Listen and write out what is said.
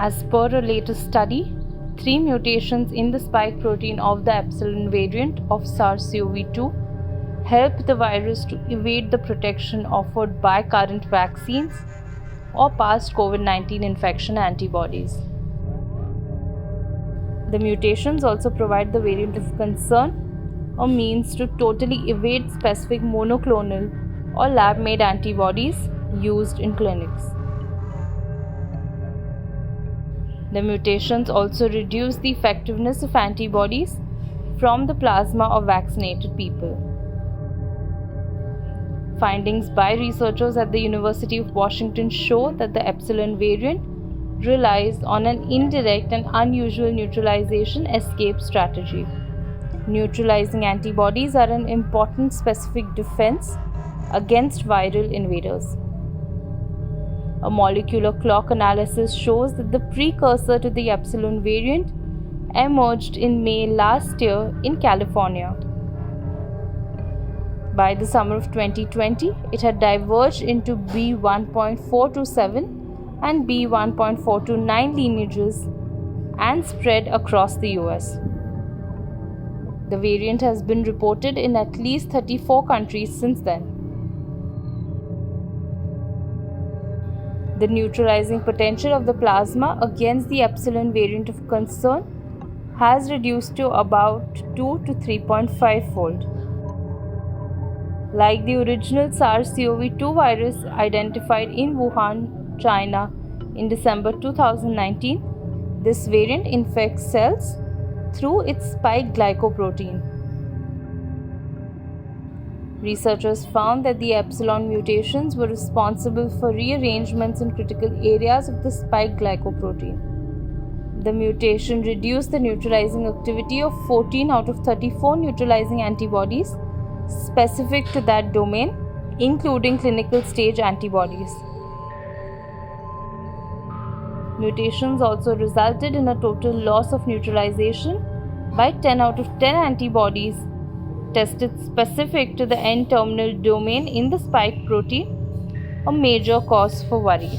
As per a latest study, 3 mutations in the spike protein of the epsilon variant of SARS-CoV-2 help the virus to evade the protection offered by current vaccines or past COVID-19 infection antibodies. The mutations also provide the variant of concern, a means to totally evade specific monoclonal or lab-made antibodies used in clinics. The mutations also reduce the effectiveness of antibodies from the plasma of vaccinated people. Findings by researchers at the University of Washington show that the epsilon variant relies on an indirect and unusual neutralization escape strategy. Neutralizing antibodies are an important specific defense against viral invaders. A molecular clock analysis shows that the precursor to the epsilon variant emerged in May last year in California. By the summer of 2020, it had diverged into B1.427 and B1.429 lineages and spread across the US. The variant has been reported in at least 34 countries since then. The neutralizing potential of the plasma against the epsilon variant of concern has reduced to about 2 to 3.5 fold. Like the original SARS-CoV-2 virus identified in Wuhan, China in December 2019, this variant infects cells through its spike glycoprotein. Researchers found that the epsilon mutations were responsible for rearrangements in critical areas of the spike glycoprotein. The mutation reduced the neutralizing activity of 14 out of 34 neutralizing antibodies specific to that domain, including clinical stage antibodies. Mutations also resulted in a total loss of neutralization by 10 out of 10 antibodies tested specific to the N-terminal domain in the spike protein, a major cause for worry.